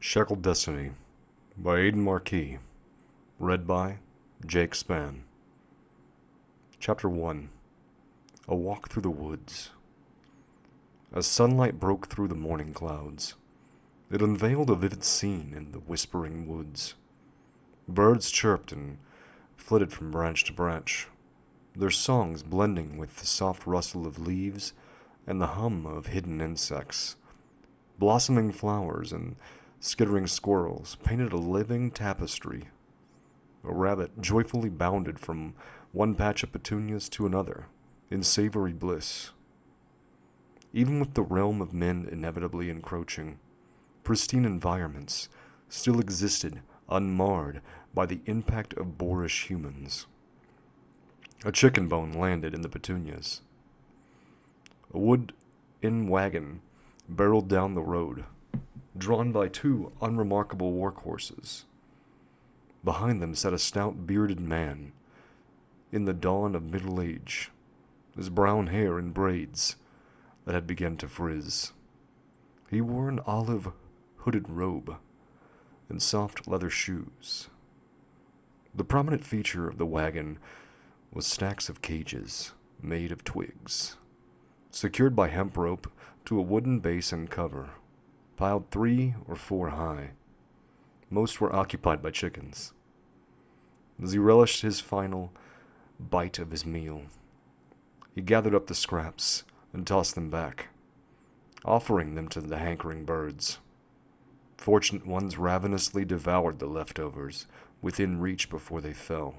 Shackled Destiny by Aiden Marquis. Read by Jake Span. Chapter 1. A Walk Through the Woods. As sunlight broke through the morning clouds, it unveiled a vivid scene in the whispering woods. Birds chirped and flitted from branch to branch, their songs blending with the soft rustle of leaves and the hum of hidden insects. Blossoming flowers and skittering squirrels painted a living tapestry. A rabbit joyfully bounded from one patch of petunias to another, in savory bliss. Even with the realm of men inevitably encroaching, pristine environments still existed unmarred by the impact of boorish humans. A chicken bone landed in the petunias. A wood-in wagon barreled down the road, drawn by two unremarkable workhorses. Behind them sat a stout, bearded man, in the dawn of middle age, his brown hair in braids that had begun to frizz. He wore an olive hooded robe and soft leather shoes. The prominent feature of the wagon was stacks of cages made of twigs, secured by hemp rope to a wooden base and cover, piled 3 or 4 high. Most were occupied by chickens. As he relished his final bite of his meal, he gathered up the scraps and tossed them back, offering them to the hankering birds. Fortunate ones ravenously devoured the leftovers within reach before they fell,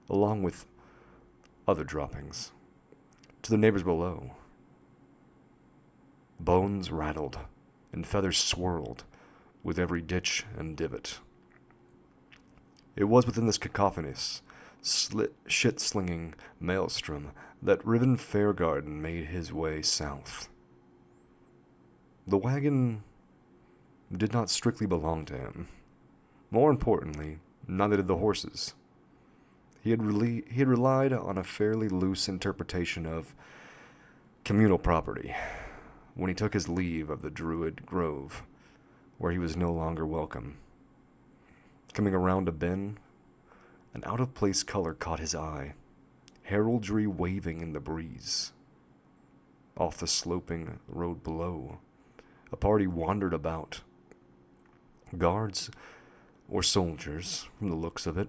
along with other droppings. To the neighbors below, bones rattled and feathers swirled with every ditch and divot. It was within this cacophonous, shit-slinging maelstrom that Riven Fairgarden made his way south. The wagon did not strictly belong to him. More importantly, neither did the horses. He had relied on a fairly loose interpretation of communal property when he took his leave of the Druid Grove, where he was no longer welcome. Coming around a bend, an out-of-place color caught his eye, heraldry waving in the breeze. Off the sloping road below, a party wandered about. Guards or soldiers, from the looks of it,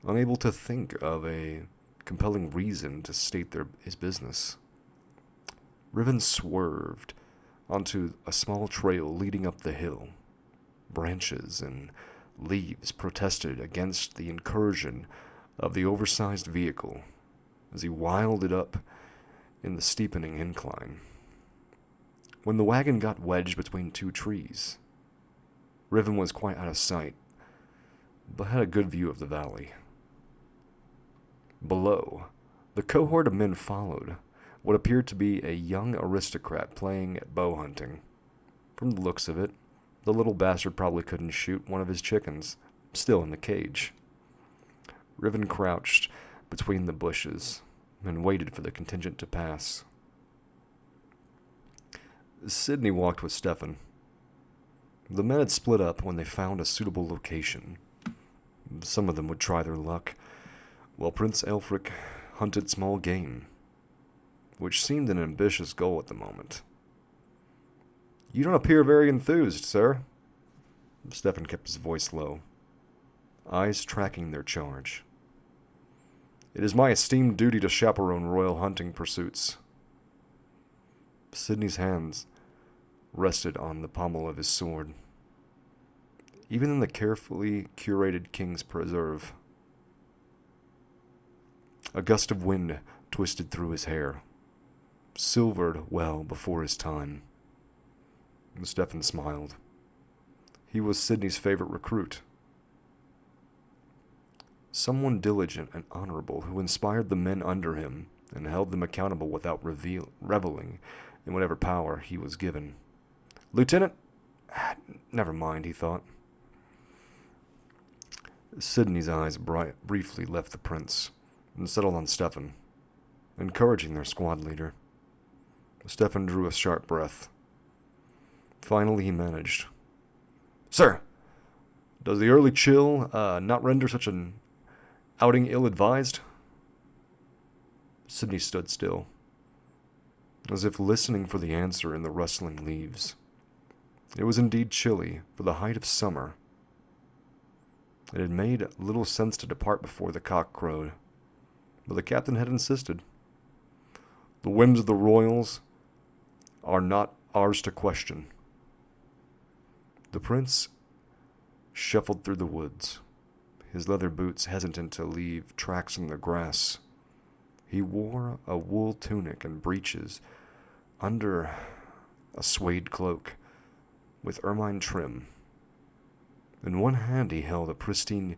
unable to think of a compelling reason to state his business. Riven swerved onto a small trail leading up the hill. Branches and leaves protested against the incursion of the oversized vehicle as he wilded up in the steepening incline. When the wagon got wedged between 2 trees, Riven was quite out of sight, but had a good view of the valley. Below, the cohort of men followed what appeared to be a young aristocrat playing at bow hunting. From the looks of it, the little bastard probably couldn't shoot one of his chickens, still in the cage. Riven crouched between the bushes and waited for the contingent to pass. Sydney walked with Stefan. The men had split up when they found a suitable location. Some of them would try their luck, while Prince Elfric hunted small game, which seemed an ambitious goal at the moment. "You don't appear very enthused, sir." Stefan kept his voice low, eyes tracking their charge. "It is my esteemed duty to chaperone royal hunting pursuits." Sydney's hands rested on the pommel of his sword. Even in the carefully curated King's Preserve, a gust of wind twisted through his hair, silvered well before his time. Stefan smiled. He was Sydney's favorite recruit. Someone diligent and honorable who inspired the men under him and held them accountable without reveling in whatever power he was given. "Lieutenant?" Never mind, he thought. Sydney's eyes briefly left the prince and settled on Stefan, encouraging their squad leader. Stefan drew a sharp breath. Finally he managed. Sir, does the early chill not render such an outing ill-advised? Sidney stood still, as if listening for the answer in the rustling leaves. It was indeed chilly for the height of summer. It had made little sense to depart before the cock crowed, but the captain had insisted. The whims of the royals are not ours to question. The prince shuffled through the woods, his leather boots hesitant to leave tracks in the grass. He wore a wool tunic and breeches under a suede cloak with ermine trim. In one hand he held a pristine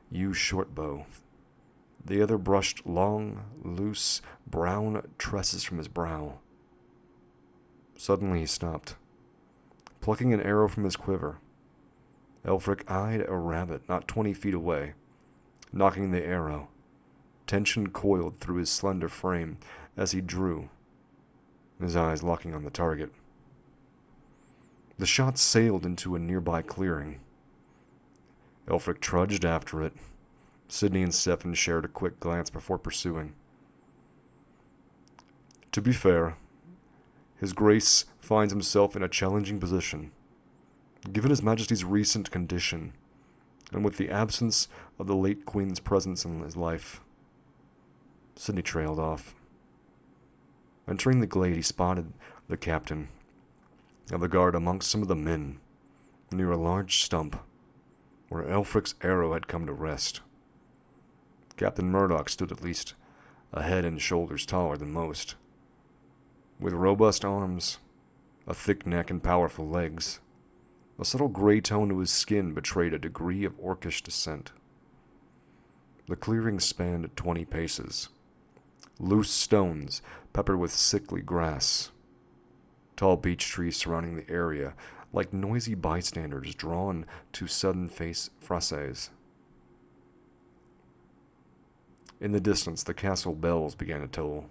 yew shortbow. The other brushed long, loose, brown tresses from his brow. Suddenly he stopped, plucking an arrow from his quiver. Elfric eyed a rabbit not 20 feet away, knocking the arrow. Tension coiled through his slender frame as he drew, his eyes locking on the target. The shot sailed into a nearby clearing. Elfric trudged after it. Sidney and Stefan shared a quick glance before pursuing. To be fair, His Grace finds himself in a challenging position. Given His Majesty's recent condition, and with the absence of the late Queen's presence in his life, Sidney trailed off. Entering the glade, he spotted the captain of the guard amongst some of the men, near a large stump, where Elfric's arrow had come to rest. Captain Murdoch stood at least a head and shoulders taller than most. With robust arms, a thick neck, and powerful legs, a subtle gray tone to his skin betrayed a degree of orcish descent. The clearing spanned 20 paces. Loose stones peppered with sickly grass. Tall beech trees surrounding the area, like noisy bystanders drawn to sudden phrases. In the distance, the castle bells began to toll.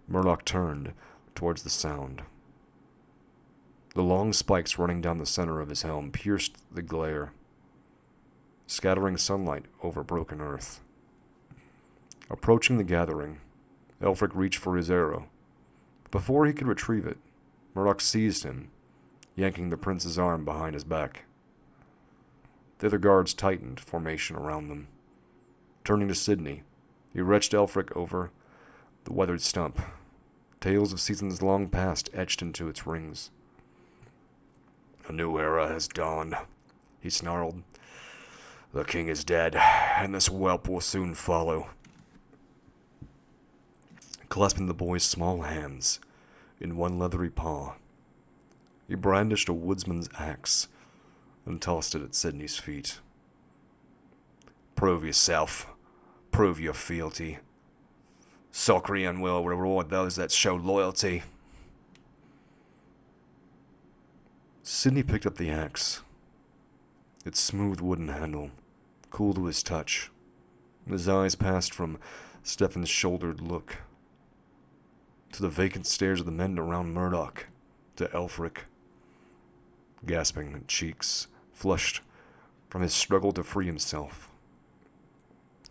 Murdoch turned towards the sound. The long spikes running down the center of his helm pierced the glare, scattering sunlight over broken earth. Approaching the gathering, Elfric reached for his arrow. Before he could retrieve it, Murdoch seized him, yanking the prince's arm behind his back. The other guards tightened formation around them. Turning to Sidney, he wrenched Elfric over the weathered stump, tales of seasons long past etched into its rings. "A new era has dawned," he snarled. "The king is dead, and this whelp will soon follow." Clasping the boy's small hands in one leathery paw, he brandished a woodsman's axe and tossed it at Sidney's feet. "Prove yourself. Prove your fealty. Socreon will reward those that show loyalty." Sidney picked up the axe. Its smooth wooden handle, cool to his touch. His eyes passed from Stefan's shouldered look to the vacant stares of the men around Murdoch, to Elfric. Gasping cheeks flushed from his struggle to free himself.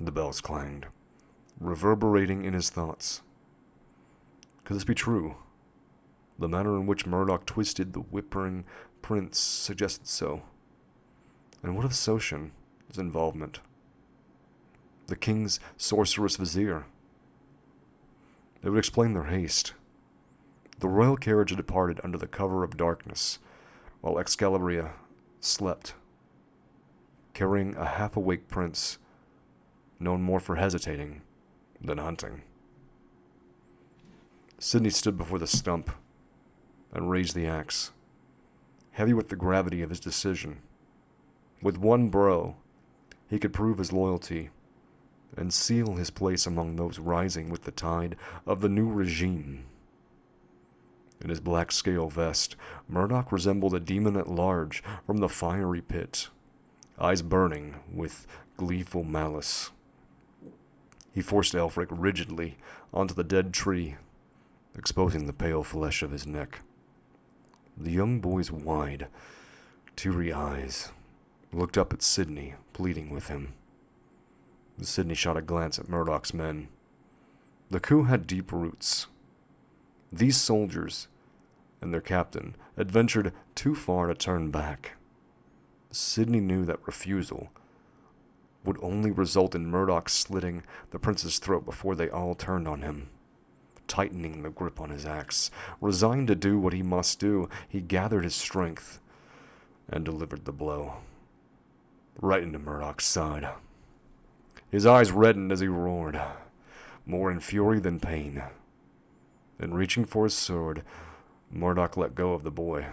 The bells clanged, reverberating in his thoughts. Could this be true? The manner in which Murdoch twisted the whimpering prince suggested so. And what of Soshan, his involvement? The king's sorceress vizier? It would explain their haste. The royal carriage had departed under the cover of darkness, while Excalibria slept, carrying a half-awake prince, known more for hesitating than hunting. Sidney stood before the stump and raised the axe, heavy with the gravity of his decision. With one blow, he could prove his loyalty and seal his place among those rising with the tide of the new regime. In his black scale vest, Murdoch resembled a demon at large from the fiery pit, eyes burning with gleeful malice. He forced Elfric rigidly onto the dead tree, exposing the pale flesh of his neck. The young boy's wide, teary eyes looked up at Sidney, pleading with him. Sidney shot a glance at Murdoch's men. The coup had deep roots. These soldiers and their captain had ventured too far to turn back. Sidney knew that refusal would only result in Murdoch slitting the prince's throat before they all turned on him. Tightening the grip on his axe, resigned to do what he must do, he gathered his strength and delivered the blow. Right into Murdoch's side. His eyes reddened as he roared, more in fury than pain. Then reaching for his sword, Murdoch let go of the boy.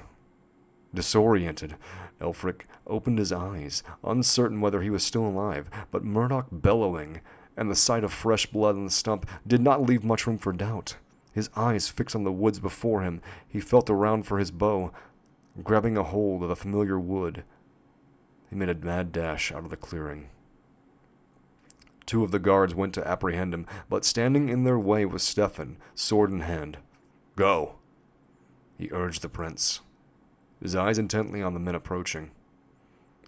Disoriented, Elfric opened his eyes, uncertain whether he was still alive, but Murdoch bellowing, and the sight of fresh blood on the stump did not leave much room for doubt. His eyes fixed on the woods before him, he felt around for his bow. Grabbing a hold of a familiar wood, he made a mad dash out of the clearing. 2 of the guards went to apprehend him, but standing in their way was Stefan, sword in hand. "Go," he urged the prince, his eyes intently on the men approaching.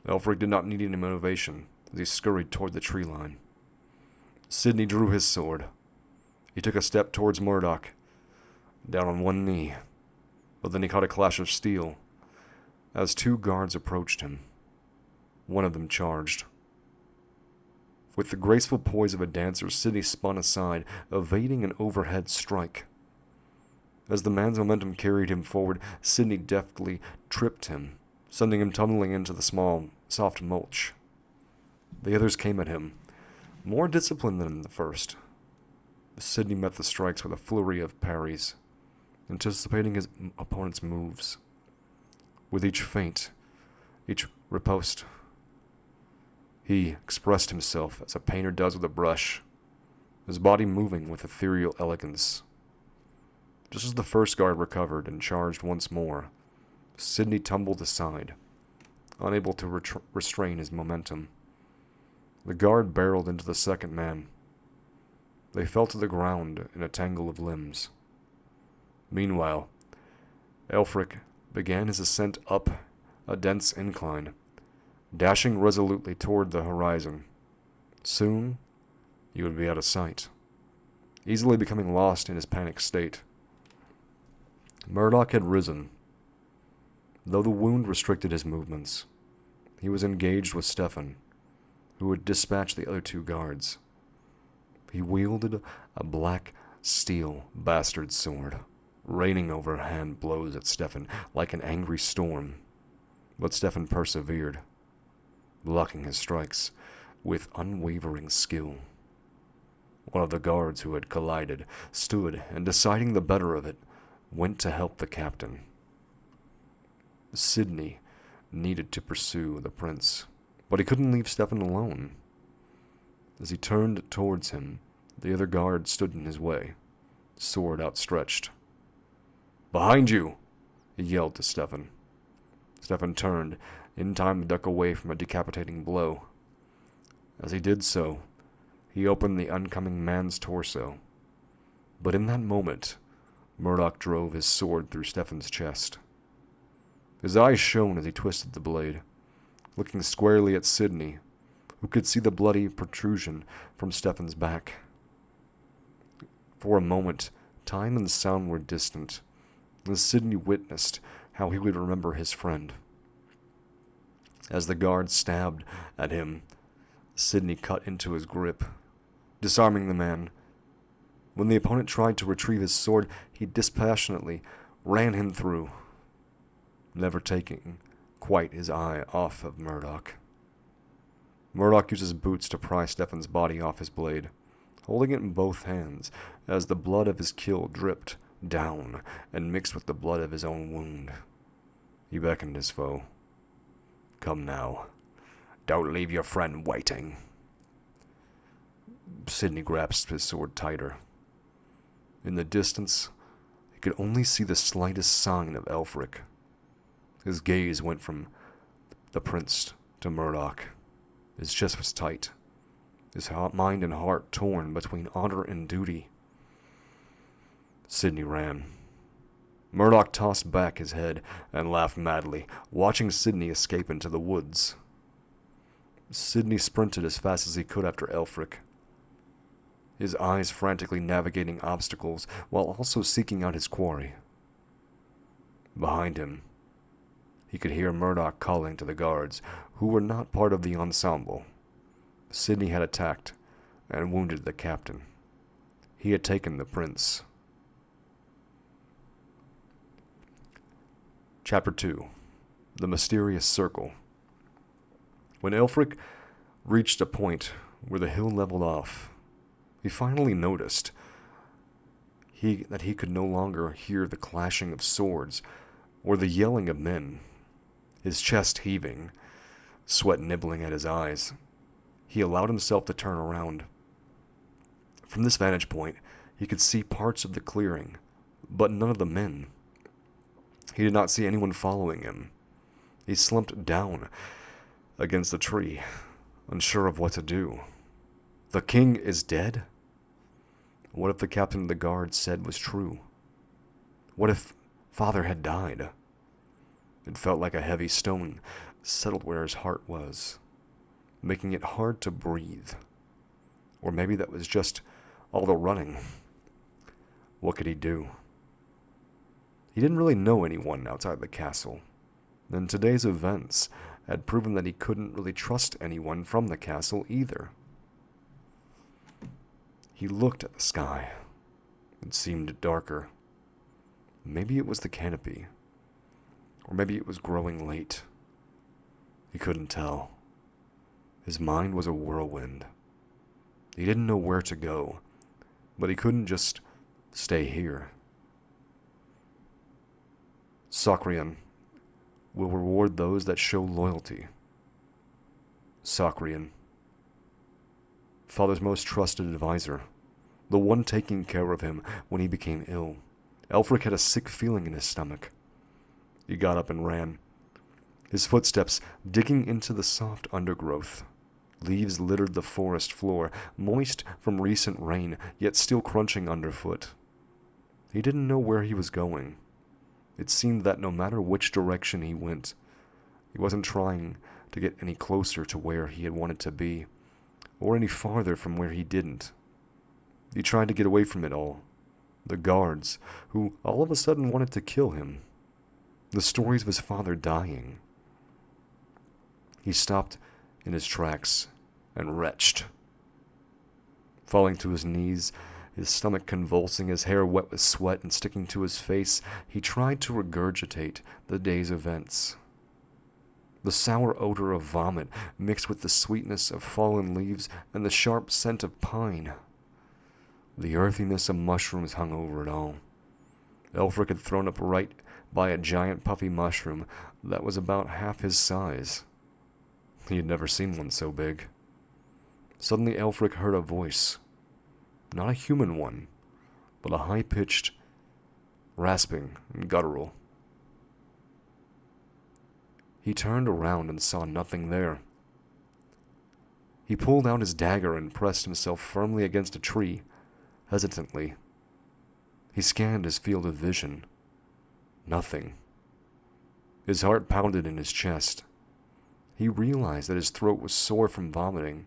Elfric did not need any motivation as he scurried toward the tree line. Sidney drew his sword. He took a step towards Murdoch, down on one knee, but then he caught a clash of steel as 2 guards approached him. One of them charged. With the graceful poise of a dancer, Sidney spun aside, evading an overhead strike. As the man's momentum carried him forward, Sidney deftly tripped him, sending him tumbling into the small, soft mulch. The others came at him, more disciplined than the first. Sidney met the strikes with a flurry of parries, anticipating his opponent's moves. With each feint, each riposte, he expressed himself as a painter does with a brush, his body moving with ethereal elegance. Just as the first guard recovered and charged once more, Sidney tumbled aside, unable to restrain his momentum. The guard barreled into the second man. They fell to the ground in a tangle of limbs. Meanwhile, Elfric began his ascent up a dense incline, dashing resolutely toward the horizon. Soon, he would be out of sight, easily becoming lost in his panicked state. Murdoch had risen. Though the wound restricted his movements, he was engaged with Stefan, who had dispatched the other 2 guards. He wielded a black steel bastard sword, raining overhand blows at Stefan like an angry storm. But Stefan persevered, blocking his strikes with unwavering skill. One of the guards who had collided stood, and deciding the better of it, went to help the captain. Sidney needed to pursue the prince, but he couldn't leave Stefan alone. As he turned towards him, the other guard stood in his way, sword outstretched. "Behind you!" he yelled to Stefan. Stefan turned, in time to duck away from a decapitating blow. As he did so, he opened the oncoming man's torso. But in that moment, Murdoch drove his sword through Stefan's chest. His eyes shone as he twisted the blade, looking squarely at Sidney, who could see the bloody protrusion from Stefan's back. For a moment, time and sound were distant, as Sidney witnessed how he would remember his friend. As the guard stabbed at him, Sidney cut into his grip, disarming the man. When the opponent tried to retrieve his sword, he dispassionately ran him through, never taking quite his eye off of Murdoch. Murdoch used his boots to pry Stefan's body off his blade, holding it in both hands as the blood of his kill dripped down and mixed with the blood of his own wound. He beckoned his foe. "Come now. Don't leave your friend waiting." Sidney grasped his sword tighter. In the distance, he could only see the slightest sign of Elfric. His gaze went from the prince to Murdoch. His chest was tight, his mind and heart torn between honor and duty. Sidney ran. Murdoch tossed back his head and laughed madly, watching Sidney escape into the woods. Sidney sprinted as fast as he could after Elfric, his eyes frantically navigating obstacles while also seeking out his quarry. Behind him, he could hear Murdoch calling to the guards, who were not part of the ensemble. Sidney had attacked and wounded the captain. He had taken the prince. Chapter 2. The Mysterious Circle. When Elfric reached a point where the hill leveled off, he finally noticed that he could no longer hear the clashing of swords or the yelling of men. His chest heaving, sweat nibbling at his eyes, he allowed himself to turn around. From this vantage point, he could see parts of the clearing, but none of the men. He did not see anyone following him. He slumped down against the tree, unsure of what to do. The king is dead? What if the captain of the guard said was true? What if father had died? It felt like a heavy stone settled where his heart was, making it hard to breathe. Or maybe that was just all the running. What could he do? He didn't really know anyone outside the castle, and today's events had proven that he couldn't really trust anyone from the castle either. He looked at the sky. It seemed darker. Maybe it was the canopy, or maybe it was growing late. He couldn't tell. His mind was a whirlwind. He didn't know where to go, but he couldn't just stay here. Sacrian will reward those that show loyalty. Sacrian, father's most trusted advisor, the one taking care of him when he became ill. Elfric had a sick feeling in his stomach. He got up and ran, his footsteps digging into the soft undergrowth. Leaves littered the forest floor, moist from recent rain, yet still crunching underfoot. He didn't know where he was going. It seemed that no matter which direction he went, he wasn't trying to get any closer to where he had wanted to be, or any farther from where he didn't. He tried to get away from it all. The guards, who all of a sudden wanted to kill him. The stories of his father dying. He stopped in his tracks and retched. Falling to his knees, his stomach convulsing, his hair wet with sweat and sticking to his face, he tried to regurgitate the day's events. The sour odor of vomit mixed with the sweetness of fallen leaves and the sharp scent of pine. The earthiness of mushrooms hung over it all. Elfric had thrown up right by a giant puffy mushroom that was about half his size. He had never seen one so big. Suddenly Elfric heard a voice. Not a human one, but a high-pitched, rasping, and guttural. He turned around and saw nothing there. He pulled out his dagger and pressed himself firmly against a tree, hesitantly. He scanned his field of vision. Nothing. His heart pounded in his chest. He realized that his throat was sore from vomiting.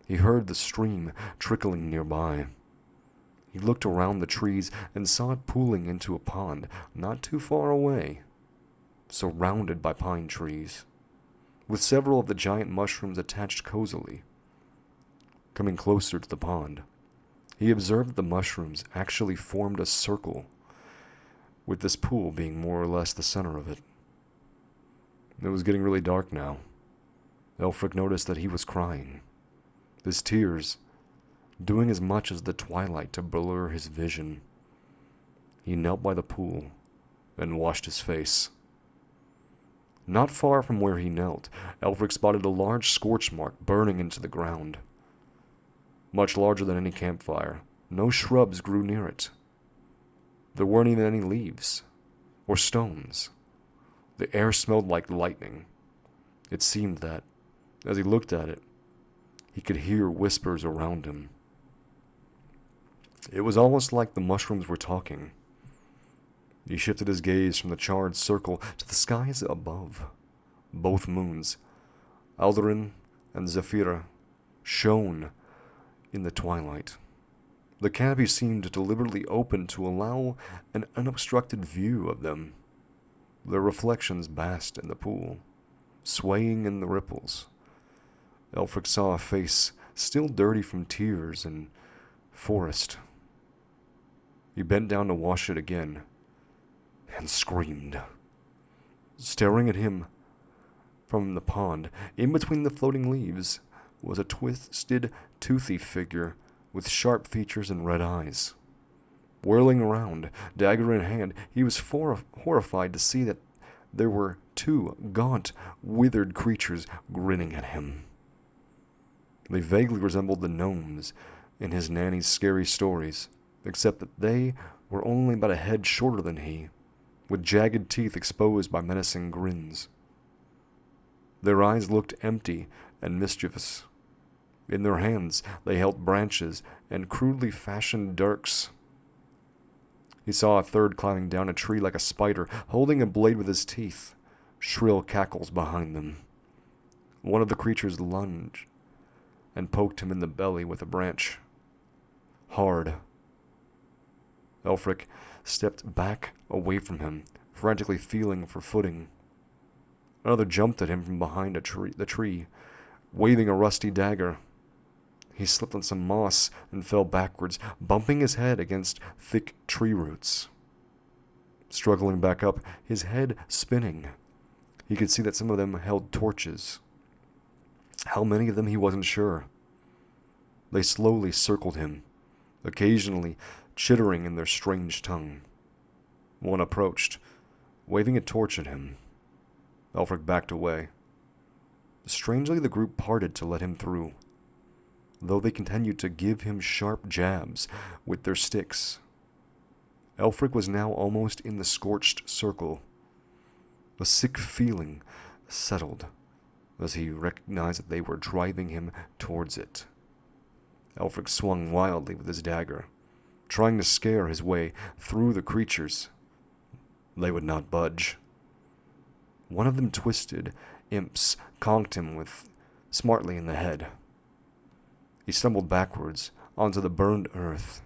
He heard the stream trickling nearby. He looked around the trees and saw it pooling into a pond not too far away, surrounded by pine trees, with several of the giant mushrooms attached cozily. Coming closer to the pond, he observed the mushrooms actually formed a circle, with this pool being more or less the center of it. It was getting really dark now. Elfric noticed that he was crying, his tears doing as much as the twilight to blur his vision. He knelt by the pool and washed his face. Not far from where he knelt, Elfric spotted a large scorch mark burning into the ground. Much larger than any campfire, no shrubs grew near it. There weren't even any leaves or stones. The air smelled like lightning. It seemed that, as he looked at it, he could hear whispers around him. It was almost like the mushrooms were talking. He shifted his gaze from the charred circle to the skies above. Both moons, Alderin and Zephyra, shone in the twilight. The canopy seemed deliberately open to allow an unobstructed view of them. Their reflections basked in the pool, swaying in the ripples. Elfric saw a face still dirty from tears and forest. He bent down to wash it again, and screamed. Staring at him from the pond, in between the floating leaves, was a twisted, toothy figure with sharp features and red eyes. Whirling around, dagger in hand, he was horrified to see that there were two gaunt, withered creatures grinning at him. They vaguely resembled the gnomes in his nanny's scary stories, except that they were only about a head shorter than he, with jagged teeth exposed by menacing grins. Their eyes looked empty and mischievous. In their hands they held branches and crudely fashioned dirks. He saw a third climbing down a tree like a spider, holding a blade with his teeth, shrill cackles behind them. One of the creatures lunged and poked him in the belly with a branch. Hard. Elfric stepped back away from him, frantically feeling for footing. Another jumped at him from behind the tree, waving a rusty dagger. He slipped on some moss and fell backwards, bumping his head against thick tree roots. Struggling back up, his head spinning, he could see that some of them held torches. How many of them he wasn't sure. They slowly circled him, occasionally chittering in their strange tongue. One approached, waving a torch at him. Elfric backed away. Strangely, the group parted to let him through, though they continued to give him sharp jabs with their sticks. Elfric was now almost in the scorched circle. A sick feeling settled as he recognized that they were driving him towards it. Elfric swung wildly with his dagger, trying to scare his way through the creatures. They would not budge. One of them twisted imps conked him smartly in the head. He stumbled backwards onto the burned earth.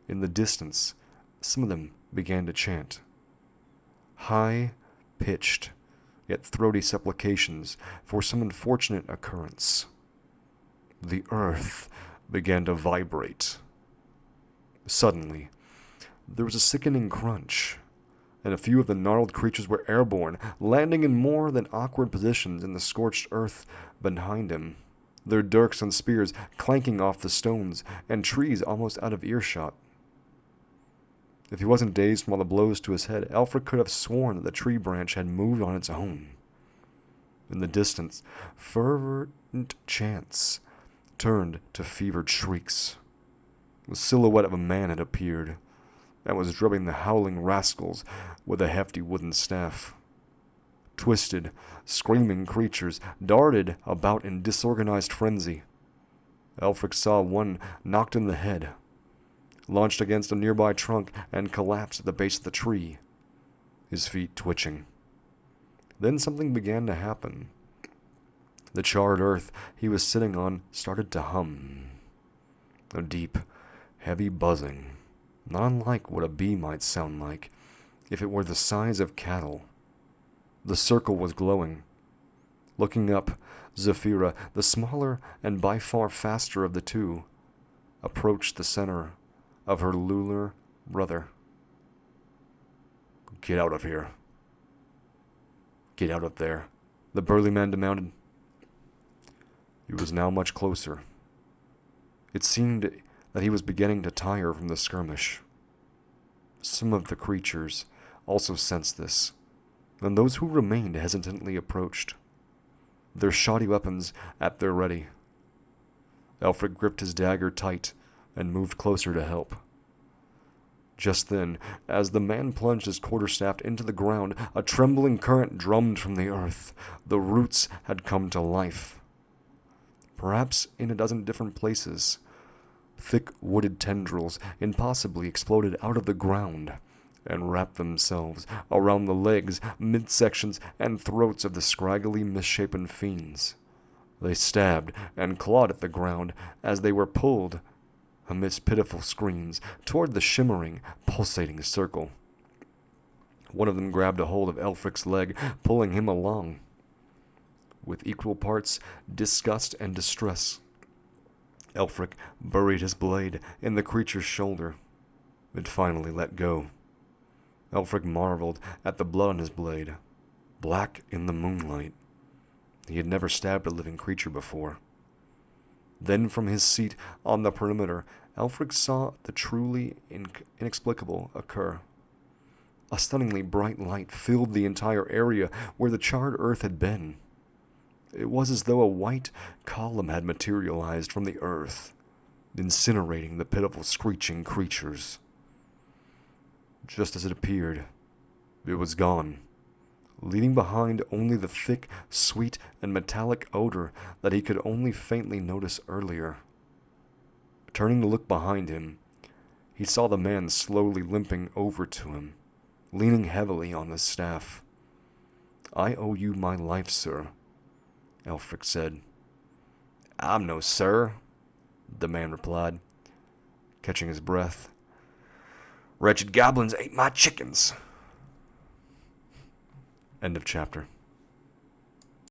In the distance, some of them began to chant. High-pitched, yet throaty supplications for some unfortunate occurrence. The earth began to vibrate. Suddenly, there was a sickening crunch, and a few of the gnarled creatures were airborne, landing in more than awkward positions in the scorched earth behind him, their dirks and spears clanking off the stones and trees almost out of earshot. If he wasn't dazed from all the blows to his head, Elfric could have sworn that the tree branch had moved on its own. In the distance, fervent chants turned to fevered shrieks. The silhouette of a man had appeared, and was drubbing the howling rascals with a hefty wooden staff. Twisted, screaming creatures darted about in disorganized frenzy. Elfric saw one knocked in the head, launched against a nearby trunk, and collapsed at the base of the tree, his feet twitching. Then something began to happen. The charred earth he was sitting on started to hum. A deep, heavy buzzing, not unlike what a bee might sound like if it were the size of cattle. The circle was glowing. Looking up, Zephyra, the smaller and by far faster of the two, approached the center of her lunar brother. "Get out of here." "Get out of there," the burly man demanded. He was now much closer. It seemed that he was beginning to tire from the skirmish. Some of the creatures also sensed this, and those who remained hesitantly approached, their shoddy weapons at their ready. Elfric gripped his dagger tight and moved closer to help. Just then, as the man plunged his quarterstaff into the ground, a trembling current drummed from the earth. The roots had come to life. Perhaps in a dozen different places, thick wooded tendrils impossibly exploded out of the ground and wrapped themselves around the legs, midsections, and throats of the scraggly, misshapen fiends. They stabbed and clawed at the ground as they were pulled, amidst pitiful screams, toward the shimmering, pulsating circle. One of them grabbed a hold of Elfric's leg, pulling him along. With equal parts disgust and distress, Elfric buried his blade in the creature's shoulder. It finally let go. Elfric marveled at the blood on his blade, black in the moonlight. He had never stabbed a living creature before. Then from his seat on the perimeter, Elfric saw the truly inexplicable occur. A stunningly bright light filled the entire area where the charred earth had been. It was as though a white column had materialized from the earth, incinerating the pitiful screeching creatures. Just as it appeared, it was gone, leaving behind only the thick, sweet, and metallic odor that he could only faintly notice earlier. Turning to look behind him, he saw the man slowly limping over to him, leaning heavily on his staff. "I owe you my life, sir," Elfric said. "I'm no sir," the man replied, catching his breath. "Wretched goblins ate my chickens." End of chapter.